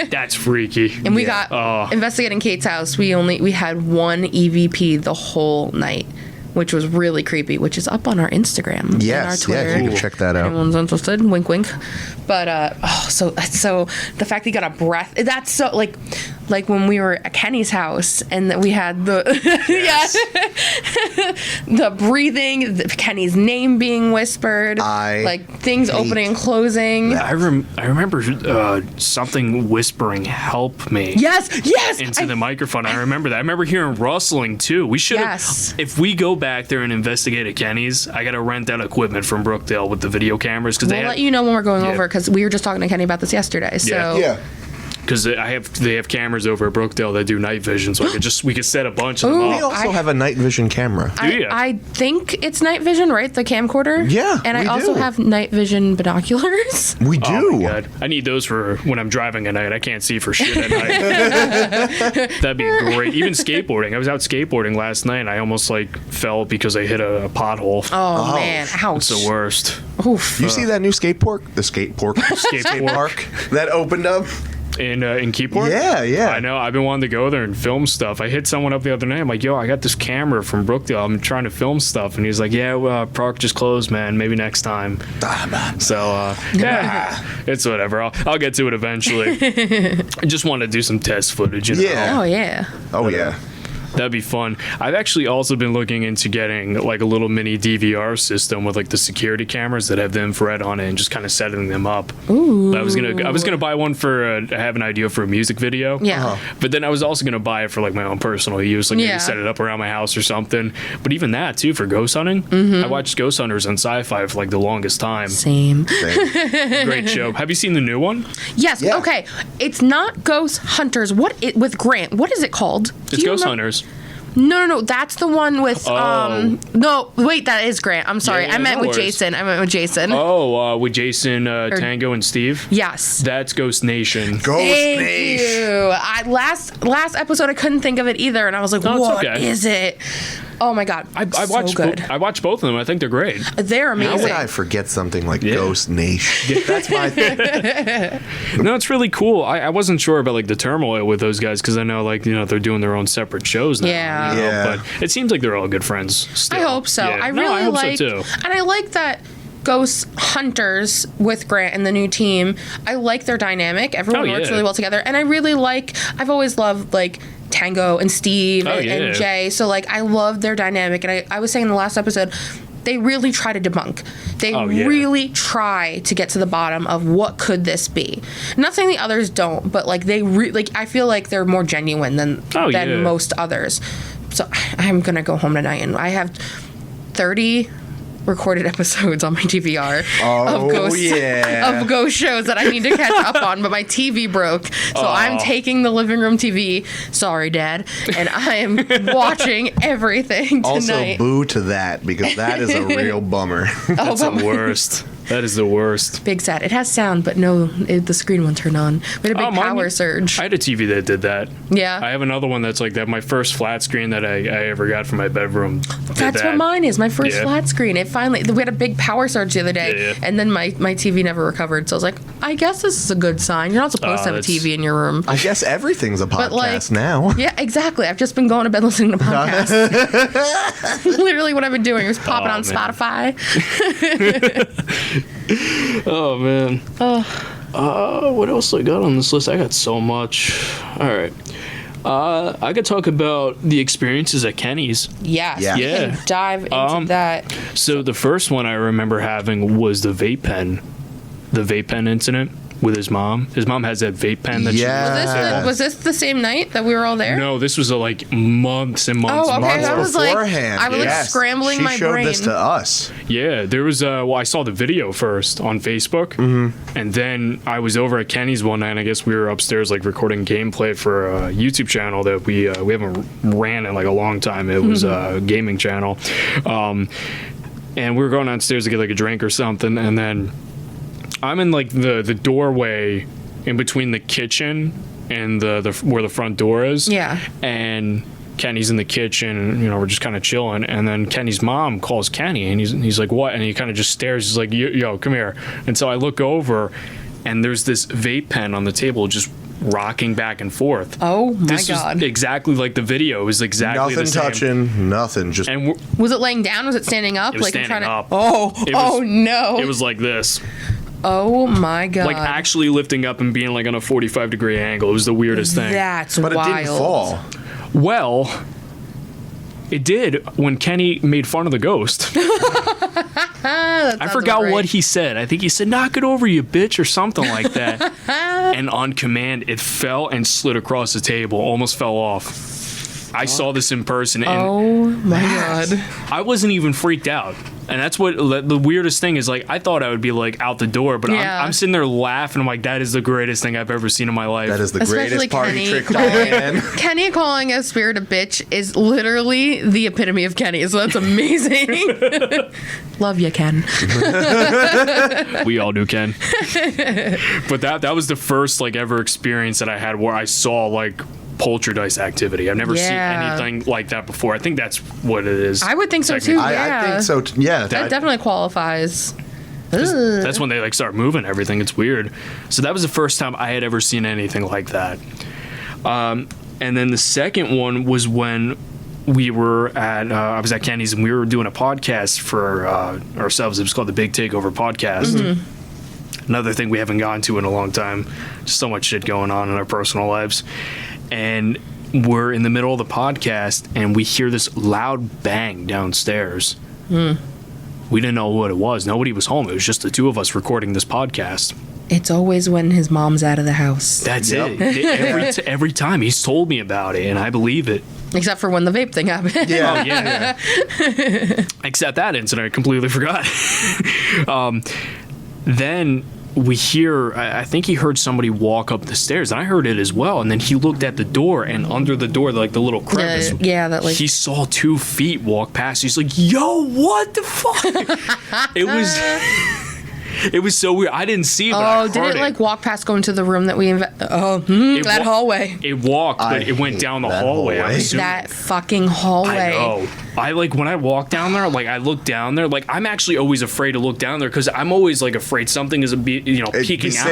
That's freaky. And we got investigating Kate's house. We had one EVP the whole night, which was really creepy, which is up on our Instagram and our Twitter. Yeah, you can check that out. Anyone's interested, wink wink. But so the fact he got a breath, that's so like when we were at Kenny's house and that we had the the breathing, Kenny's name being whispered, like things opening and closing. I remember something whispering, "Help me!" Yes, into the microphone. I remember that. I remember hearing rustling too. We should have. Yes. If we go back there and investigate at Kenny's, I gotta rent that equipment from Brookdale with the video cameras because We'll let you know when we're going over because we were just talking to Kenny about this yesterday. So Yeah. Because they have cameras over at Brookdale that do night vision, so we could set a bunch of them Ooh, We up. also have a night vision camera. I think it's night vision, right? The camcorder? Yeah, And we I also do. have night vision binoculars. We do. Oh my God. I need those for when I'm driving at night. I can't see for shit at night. That'd be great. Even skateboarding. I was out skateboarding last night and I almost fell because I hit a pothole. Oh, man. Ouch. It's the worst. Oof. You see that new skate park? The skate park that opened up? In Keyport? Yeah. I know. I've been wanting to go there and film stuff. I hit someone up the other night. I'm like, yo, I got this camera from Brookdale. I'm trying to film stuff. And he's like, yeah, well, park just closed, man. Maybe next time. So, yeah, it's whatever. I'll get to it eventually. I just want to do some test footage. Yeah. Oh, yeah. Oh, yeah. That'd be fun. I've actually also been looking into getting a little mini DVR system with the security cameras that have the infrared on it and just kind of setting them up. Ooh. I was gonna buy one for I have an idea for a music video. Yeah. But then I was also gonna buy it for my own personal use, maybe set it up around my house or something. But even that too for ghost hunting. Mm-hmm. I watched Ghost Hunters on Sci-Fi for the longest time. Same. Great show. Have you seen the new one? Yes. Yeah. Okay. It's not Ghost Hunters. With Grant. What is it called? Do It's you Ghost remember? Hunters. No. That's the one with. Oh. No, wait. That is Grant. I'm sorry. Yeah, I meant no with worries. Jason. Oh, with Jason, Tango, and Steve. Yes. That's Ghost Nation. Ghost Thank Nation. you. Last episode I couldn't think of it either, and I was like, No, it's "What okay. is it?" Oh my god! I so watched good. I watched both of them. I think they're great. They're How amazing. would I forget something like Yeah. Ghost Nation? That's my thing. No, it's really cool. I wasn't sure about the turmoil with those guys because I know they're doing their own separate shows now. Yeah. Yeah. But it seems like they're all good friends. Still. I hope so. Yeah. I No, really hope like, so too. and I like that Ghost Hunters with Grant and the new team. I like their dynamic. Everyone works really well together, and I really like. I've always loved Tango and Steve and Jay. So I love their dynamic, and I was saying in the last episode. They really try to debunk. They really try to get to the bottom of what could this be. Not saying the others don't, but I feel like they're more genuine than most others. So I'm gonna go home tonight, and I have 30 recorded episodes on my DVR of ghost shows that I need to catch up on, but my TV broke. So I'm taking the living room TV. Sorry, Dad. And I am watching everything tonight. Also, boo to that because that is a real bummer. That's the worst. That is the worst. Big sad. It has sound, but no, the screen won't turn on. We had a big power surge. I had a TV that did that. Yeah. I have another one that's like that. My first flat screen that I ever got from my bedroom. That's what mine is. My first flat screen. It finally. We had a big power surge the other day, and then my TV never recovered. So I was like, I guess this is a good sign. You're not supposed to have a TV in your room. I guess everything's a podcast now. Yeah, exactly. I've just been going to bed listening to podcasts. Literally what I've been doing is popping on Spotify. Oh man. What else I got on this list? I got so much. All right. I could talk about the experiences at Kenny's. Yes. Yeah. We can dive into that. So the first one I remember having was the vape pen incident with his mom. His mom has that vape pen that Yeah. Was this the same night that we were all there? No, this was like months and months. Oh, okay. Months I was like, beforehand. I was like Yes. scrambling She my showed brain. this to us. Yeah, there was. Well, I saw the video first on Facebook, and then I was over at Kenny's one night. And I guess we were upstairs like recording gameplay for a YouTube channel that we haven't ran in like a long time. It was a gaming channel, and we were going downstairs to get like a drink or something, and then I'm in like the doorway in between the kitchen and the where the front door is. Yeah. And Kenny's in the kitchen, and we're just kind of chilling, and then Kenny's mom calls Kenny, and he's like, what? And he kind of just stares. He's like, yo, come here. And so I look over, and there's this vape pen on the table just rocking back and forth. Oh my This God. was exactly like the video. It was exactly Nothing the same. touching, nothing. Just And Was it laying down? Was it standing up? It was like standing trying to. up. Oh, It was- no. it was like this. Oh my God. Like actually lifting up and being like on a 45-degree angle. It was the weirdest thing. That's but wild. it didn't fall. Well, it did when Kenny made fun of the ghost. I forgot what he said. I think he said, knock it over, you bitch, or something like that. And on command, it fell and slid across the table, almost fell off. I saw this in person, and Oh my God. I wasn't even freaked out. And that's what the weirdest thing is. Like, I thought I would be like out the door, but Yeah. I'm sitting there laughing. I'm like, that is the greatest thing I've ever seen in my life. That is the Especially greatest party Kenny. trick, Diane. Kenny calling a spirit a bitch is literally the epitome of Kenny, so that's amazing. Love you, Ken. We all do, Ken. But that was the first like ever experience that I had where I saw like poltergeist activity. I've never seen Yeah. anything like that before. I think that's what it is. I would think so too. technically. Yeah. I think so. Yeah. That definitely qualifies. That's when they like start moving everything. It's weird. So that was the first time I had ever seen anything like that. And then the second one was when we were at I was at Kenny's, and we were doing a podcast for ourselves. It was called the Big Takeover Podcast. Another thing we haven't gotten to in a long time. Just so much shit going on in our personal lives. And we're in the middle of the podcast, and we hear this loud bang downstairs. We didn't know what it was. Nobody was home. It was just the two of us recording this podcast. It's always when his mom's out of the house. That's it. Every time he's told me about it, and I believe it. Except for when the vape thing happened. Yeah. Oh, yeah. Except that incident, I completely forgot. Then we hear, I think he heard somebody walk up the stairs, and I heard it as well. And then he looked at the door, and under the door, like the little crevice, Yeah, that like. he saw 2 feet walk past. He's like, yo, what the fuck? It was so weird. I didn't see it, but I Oh, heard did it like walk past going to the room that we that wa- hallway? It walked, but I it went hate down the that hallway. hallway. I'm assuming. That fucking hallway. I know. I like when I walk down there, like I look down there, like I'm actually always afraid to look down there because I'm always like afraid something is peeking out.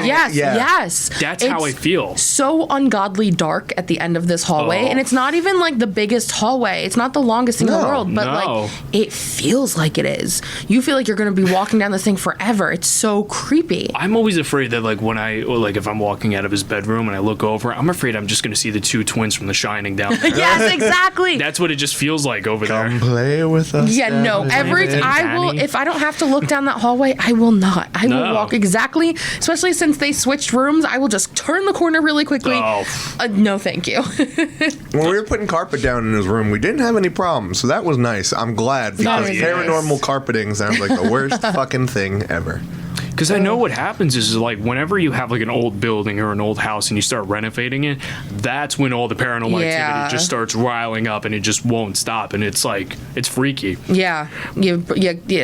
Yes, Yeah. yes. That's how I feel. So ungodly dark at the end of this hallway, Oh. and it's not even like the biggest hallway. It's not the longest in the No, world, but no. like it feels like it is. You feel like you're going to be walking down this thing forever. It's so creepy. I'm always afraid that like if I'm walking out of his bedroom and I look over, I'm afraid I'm just going to see the 2 twins from The Shining down there. Yes, exactly. That's what it just feels like over Come there. play with us. Yeah, no. Devin. I will. Danny. If I don't have to look down that hallway, I will not. I will No. walk exactly. Especially since they switched rooms, I will just turn the corner really quickly. Oh. No, thank you. When we were putting carpet down in his room, we didn't have any problems, so that was nice. I'm glad because was paranormal nice. carpeting sounds like the worst fucking thing ever. Because I know what happens is like whenever you have like an old building or an old house and you start renovating it, that's when all the paranormal Yeah. activity just starts riling up and it just won't stop. And it's like, it's freaky. Yeah, you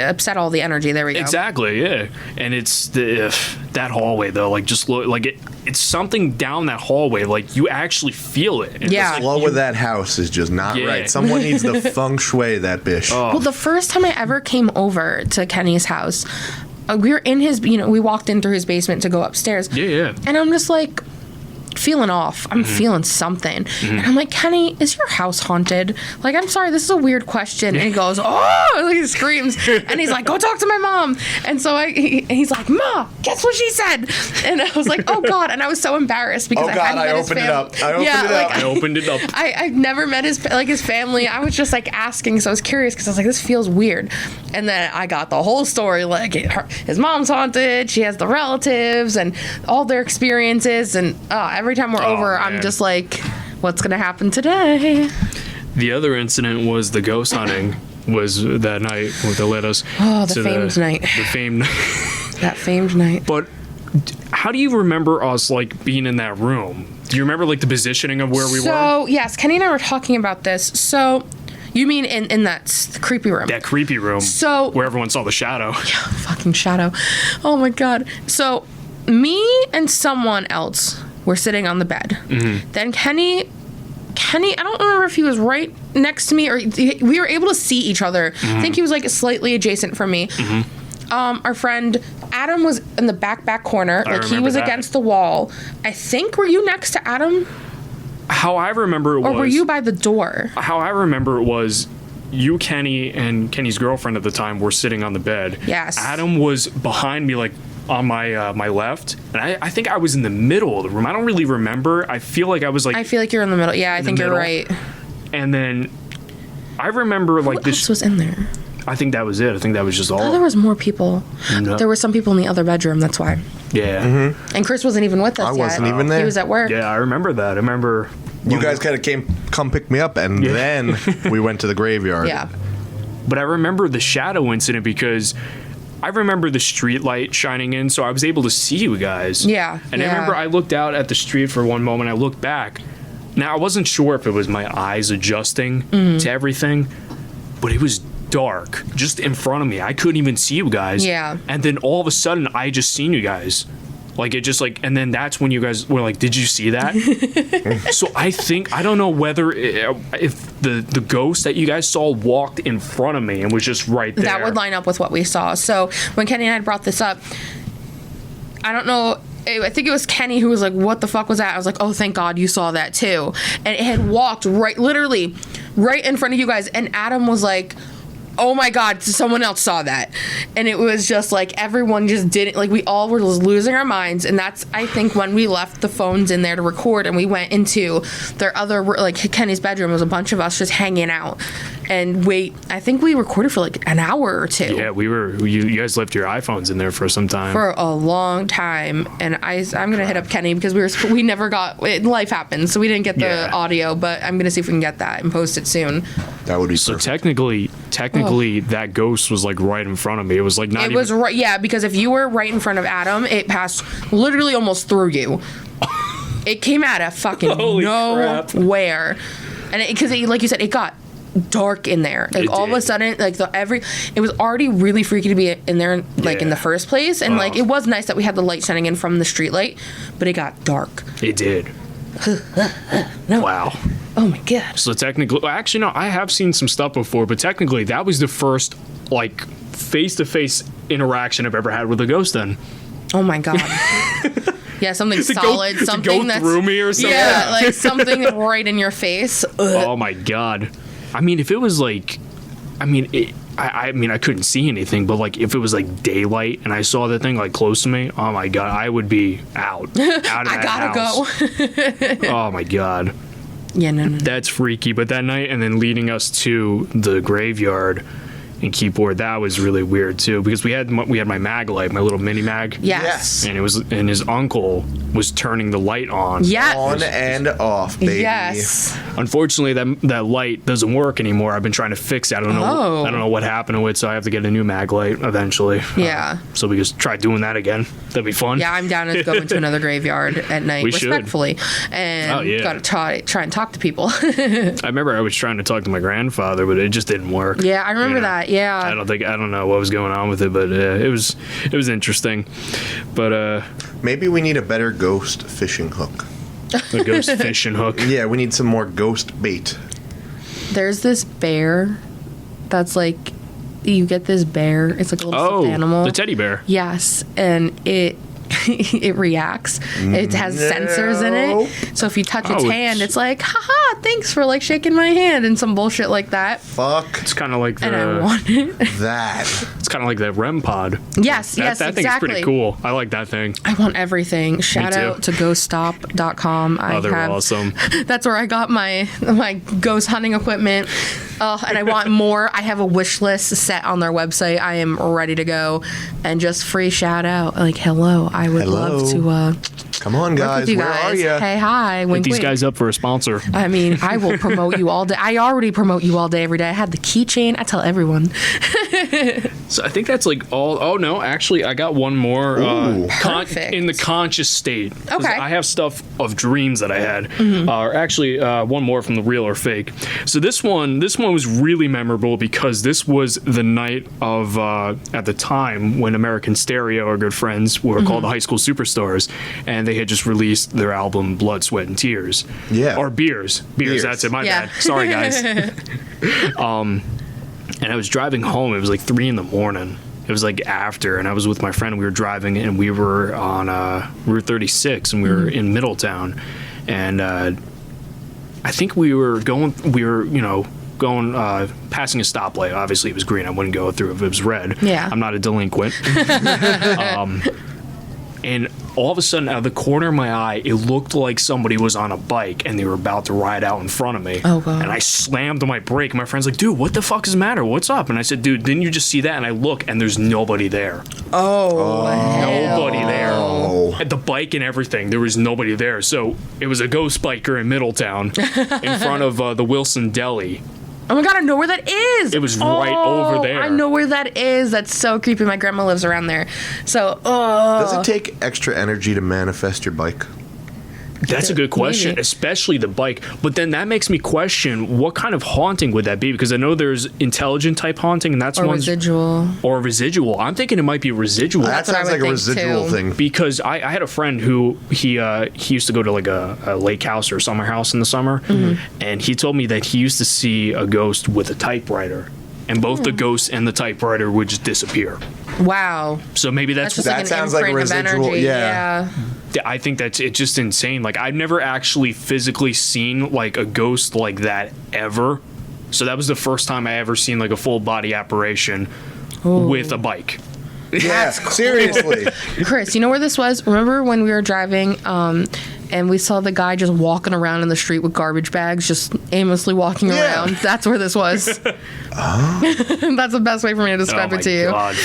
upset all the energy. There we go. Exactly, yeah. And it's that hallway though, like just look like it's something down that hallway, like you actually feel it. And Yeah. it's Flow with that house is just not Yeah. right. Someone needs to feng shui that bitch. Well, the first time I ever came over to Kenny's house, we were in his, we walked in through his basement to go upstairs. Yeah. And I'm just like feeling off. I'm feeling something. And I'm like, Kenny, is your house haunted? Like, I'm sorry, this is a weird question. And he goes, oh, like, he screams. And he's like, go talk to my mom. And so he's like, Ma, guess what she said? And I was like, oh God. And I was so embarrassed because Oh God, I opened it up. I opened it up. I've never met his family. I was just like asking, so I was curious because I was like, this feels weird. And then I got the whole story, like his mom's haunted, she has the relatives and all their experiences, and every time we're over, man. I'm just like, what's gonna happen today? The other incident was the ghost hunting. Was that night with the let us. The famed night. The famed night. That famed night. But how do you remember us like being in that room? Do you remember like the positioning of where we were? So yes, Kenny and I were talking about this. So you mean in that creepy room? That creepy room. So where everyone saw the shadow. Fucking shadow. Oh my God. So me and someone else were sitting on the bed. Then Kenny, I don't remember if he was right next to me or we were able to see each other. I think he was like slightly adjacent from me. Our friend Adam was in the back corner. Like he was against the wall. I think, were you next to Adam? How I remember it was. Or were you by the door? How I remember it was, you, Kenny, and Kenny's girlfriend at the time were sitting on the bed. Yes. Adam was behind me, like on my left, and I think I was in the middle of the room. I don't really remember. I feel like I was like. I feel like you're in the middle. Yeah, I think you're right. And then I remember like Who else was in there? I think that was it. I think that was just all. Oh, there was more people. No. There were some people in the other bedroom. That's why. Yeah. And Chris wasn't even with us I yet. wasn't even there. He was at work. Yeah, I remember that. I remember. You guys kind of come pick me up, and then we went to the graveyard. Yeah. But I remember the shadow incident because I remember the street light shining in, so I was able to see you guys. Yeah. And I remember I looked out at the street for one moment. I looked back. Now, I wasn't sure if it was my eyes adjusting to everything, but it was dark just in front of me. I couldn't even see you guys. Yeah. And then all of a sudden, I just seen you guys. Like, it just like, and then that's when you guys were like, did you see that? So I don't know whether if the ghost that you guys saw walked in front of me and was just right there. That would line up with what we saw. So when Kenny and I brought this up, I don't know. I think it was Kenny who was like, what the fuck was that? I was like, oh, thank God you saw that too. And it had walked literally right in front of you guys. And Adam was like, oh my God, someone else saw that. And it was just like everyone just didn't, like we all were just losing our minds. And that's, I think, when we left the phones in there to record and we went into their other, like Kenny's bedroom, was a bunch of us just hanging out. And I think we recorded for like an hour or two. Yeah, you guys left your iPhones in there for some time. For a long time. And I'm going to hit up Kenny because we never got, life happened. So we didn't get the audio, but I'm going to see if we can get that and post it soon. That would be so perfect. technically that ghost was like right in front of me. It was like not even. It was right, yeah, because if you were right in front of Adam, it passed literally almost through you. It came out of fucking Holy crap. nowhere. And because like you said, it got dark in there. Like all of a sudden, like it was already really freaky to be in there, like in the first place. And like it was nice that we had the light shining in from the street light, but it got dark. It did. No. Wow. Oh my God. So technically, actually, no, I have seen some stuff before, but technically that was the first like face-to-face interaction I've ever had with a ghost then. Oh my God. Yeah, something solid, something that's through me or something. Yeah, like something right in your face. Ugh. Oh my God. I mean, if it was like, I mean, I couldn't see anything, but like if it was like daylight and I saw the thing like close to me, oh my God, I would be out of that I gotta go. Oh my God. Yeah, no. That's freaky. But that night and then leading us to the graveyard in Keyport, that was really weird too, because we had my mag light, my little mini mag. Yes. And his uncle was turning the light on. Yes. On and off, baby. Yes. Unfortunately, that light doesn't work anymore. I've been trying to fix it. I don't know what happened to it, so I have to get a new mag light eventually. Yeah. So we just try doing that again. That'd be fun. Yeah, I'm down to go into another graveyard at night, We should. respectfully, and gotta try and talk to people. I remember I was trying to talk to my grandfather, but it just didn't work. Yeah, I remember that. Yeah. I don't know what was going on with it, but it was interesting. But Maybe we need a better ghost fishing hook. a ghost fishing hook. Yeah, we need some more ghost bait. There's this bear that's like, you get this bear. It's like a little stuffed animal. The teddy bear. Yes, and it it reacts. It has sensors in it. So if you touch its hand, it's like, haha, thanks for like shaking my hand and some bullshit like that. Fuck It's kind of like And I want it. that. it's kind of like the REM pod. Yes, That exactly. thing's pretty cool. I like that thing. I want everything. Shout too. out to ghoststop.com. Oh, they're awesome. That's where I got my ghost hunting equipment. And I want more. I have a wish list set on their website. I am ready to go. And just free shout out. Like, hello. I would love to Come on, work guys. with you Where guys. are you? Hey, hi. Hit Wink, these wink. guys up for a sponsor. I mean, I will promote you all day. I already promote you all day, every day. I had the keychain. I tell everyone. So I think that's like all. Oh no, actually, I got one more. Ooh. Perfect. In the conscious state. 'Cause Okay. I have stuff of dreams that I had. Or actually, one more from the real or fake. So this one was really memorable because this was the night of at the time when American Stereo, our good friends, were called the High School Superstars, and they had just released their album Blood, Sweat, and Tears. Yeah. Or Beers. That's it. My Yeah. bad. Sorry, guys. And I was driving home. It was like 3 a.m. It was like after, and I was with my friend. We were driving, and we were on Route 36, and we were in Middletown, and I think we were going, passing a stoplight. Obviously, it was green. I wouldn't go through if it was red. Yeah. I'm not a delinquent. And all of a sudden, out of the corner of my eye, it looked like somebody was on a bike and they were about to ride out in front of me. Oh, God. And I slammed on my brake. My friend's like, dude, what the fuck is the matter? What's up? And I said, dude, didn't you just see that? And I look, and there's nobody there. Nobody there. At the bike and everything, there was nobody there. So it was a ghost biker in Middletown in front of the Wilson Deli. Oh my God, I know where that is. It was right over there. I know where that is. That's so creepy. My grandma lives around there. So, oh. Does it take extra energy to manifest your bike? That's a good question, Maybe. especially the bike. But then that makes me question, what kind of haunting would that be? Because I know there's intelligent type haunting, and that's Or one's residual. or residual. I'm thinking it might be residual. That what I sounds like would a think, residual too. thing. Because I had a friend who he used to go to like a lake house or summer house in the summer, and he told me that he used to see a ghost with a typewriter, and both the ghost and the typewriter would just disappear. Wow. So maybe That's that's just That like an sounds like a imprint of residual- energy. yeah. I think that's it's just insane. Like I've never actually physically seen like a ghost like that ever. So that was the first time I ever seen like a full body apparition with a bike. Yeah, seriously. Chris, you know where this was? Remember when we were driving and we saw the guy just walking around in the street with garbage bags, just aimlessly walking Yeah. around? That's where this was. That's the best way for me to describe Oh it to my you. God.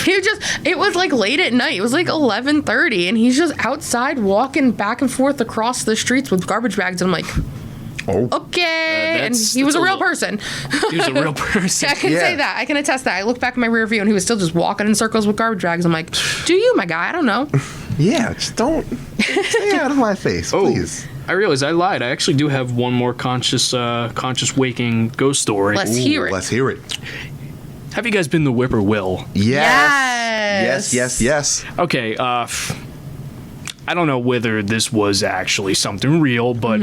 It was like late at night. It was like 11:30, and he's just outside walking back and forth across the streets with garbage bags. And I'm like, Oh. okay. And that's- he was that's a a real little- person. He was a real person. I can Yeah. say that. I can attest that. I look back in my rear view and he was still just walking in circles with garbage bags. I'm like, do you, my guy? I don't know. Yeah, just don't stay out of my face, please. I realized I lied. I actually do have one more conscious waking ghost story. Let's hear it. Let's hear it. Have you guys been the Whippoorwill? Yes. Yes. Yes. Okay, I don't know whether this was actually something real, but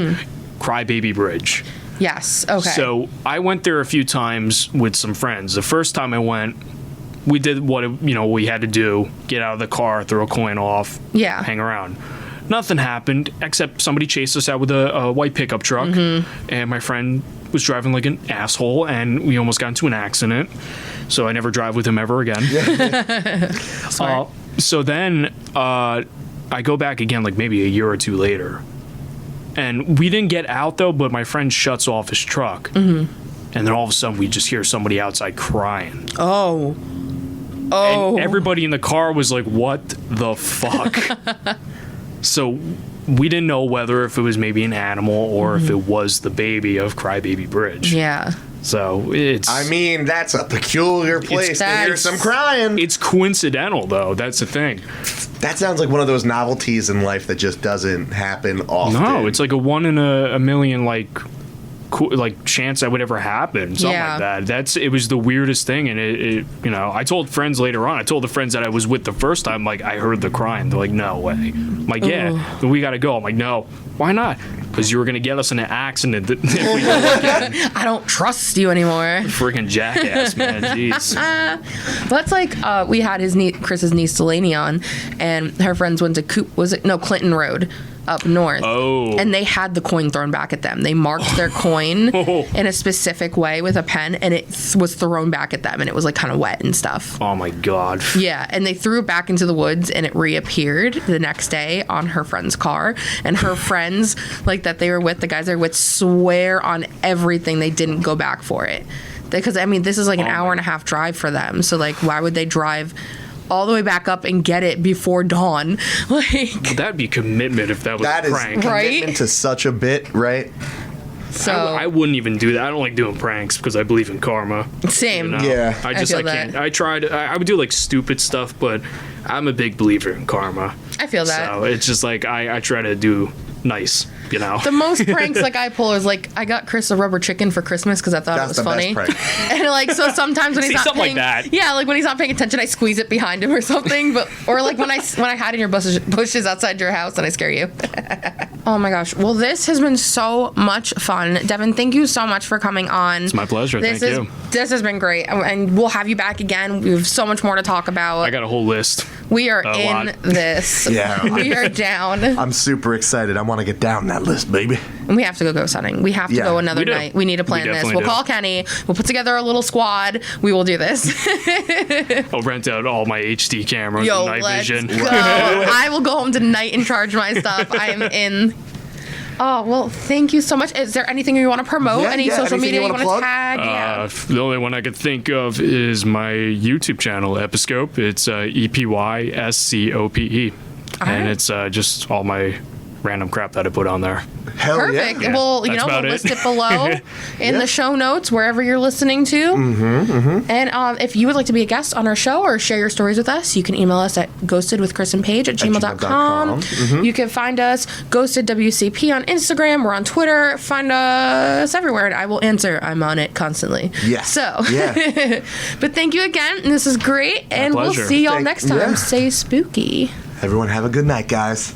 Crybaby Bridge. Yes. Okay. So I went there a few times with some friends. The first time I went, we did what we had to do: get out of the car, throw a coin off, Yeah. hang around. Nothing happened except somebody chased us out with a white pickup truck, and my friend was driving like an asshole, and we almost got into an accident. So I never drive with him ever again. So then I go back again, like maybe a year or two later. And we didn't get out though, but my friend shuts off his truck. And then all of a sudden we just hear somebody outside crying. Oh. And everybody in the car was like, what the fuck? So we didn't know whether if it was maybe an animal or if it was the baby of Crybaby Bridge. Yeah. So it's... I mean, that's a peculiar place to hear That's- some crying. it's coincidental though. That's the thing. That sounds like one of those novelties in life that just doesn't happen often. No, it's like a 1 in a million like chance that would ever happen. Something Yeah. like that. It was the weirdest thing, and it I told friends later on. I told the friends that I was with the first time, like I heard the crying. They're like, no way. I'm like, yeah, then we got to go. I'm like, no, why not? because you were gonna get us in an accident if we go again. I don't trust you anymore. Freaking jackass, man. Jeez. That's like we had Chris's niece Delaney on, and her friends went to Clinton Road up north. Oh. And they had the coin thrown back at them. They marked their coin in a specific way with a pen, and it was thrown back at them, and it was like kind of wet and stuff. Oh my God. Yeah, and they threw it back into the woods, and it reappeared the next day on her friend's car. And her friends, like that they were with, the guys they were with, swear on everything they didn't go back for it. Because, I mean, this is like an hour and a half drive for them. So, like, why would they drive all the way back up and get it before dawn? Like, That'd be commitment if that was That a is prank. Right? commitment to such a bit, right? so I wouldn't even do that. I don't like doing pranks because I believe in karma. same. You know? Yeah. I just feel can't. that. I tried. I would do like stupid stuff, but I'm a big believer in karma. I feel that. So it's just like I try to do nice. You know. The most pranks like I pull is like I got Chris a rubber chicken for Christmas because I thought That's it was the funny. best prank. And like so sometimes when he's See, not something like paying, that. yeah, like when he's not paying attention, I squeeze it behind him or something. But or like when I hide in your bushes outside your house and I scare you. Oh my gosh! Well, this has been so much fun, Devin. Thank you so much for coming on. It's my pleasure. Thank you. This has been great, and we'll have you back again. We have so much more to talk about. I got a whole list. We are a in lot. this. Yeah. We are down. I'm super excited. I want to get down that list, baby. And we have to go ghost hunting. We have to Yeah, go another we do. night. We need to plan We this. definitely We'll do. call Kenny. We'll put together a little squad. We will do this. I'll rent out all my HD cameras Yo, and night let's vision. go. I will go home tonight and charge my stuff. I am in. Oh, well, thank you so much. Is there anything you want to promote? Yeah, Any yeah, social anything media you you wanna want to plug? tag? Yeah. The only one I could think of is my YouTube channel, Episcope. It's EPYSCOPE. And right. it's just all my random crap that I put on there. Hell Perfect. yeah. Well, you That's know, we'll about it. list it below in Yeah. the show notes, wherever you're listening to. And if you would like to be a guest on our show or share your stories with us, you can email us at ghostedwithchrisanpaige@gmail.com. You can find us, Ghosted WCP, on Instagram. We're on Twitter. Find us everywhere, and I will answer. I'm on it constantly. Yes. So, Yeah. but thank you again. This is great, and we'll pleasure. see y'all next time. Yeah. Stay spooky. Everyone have a good night, guys.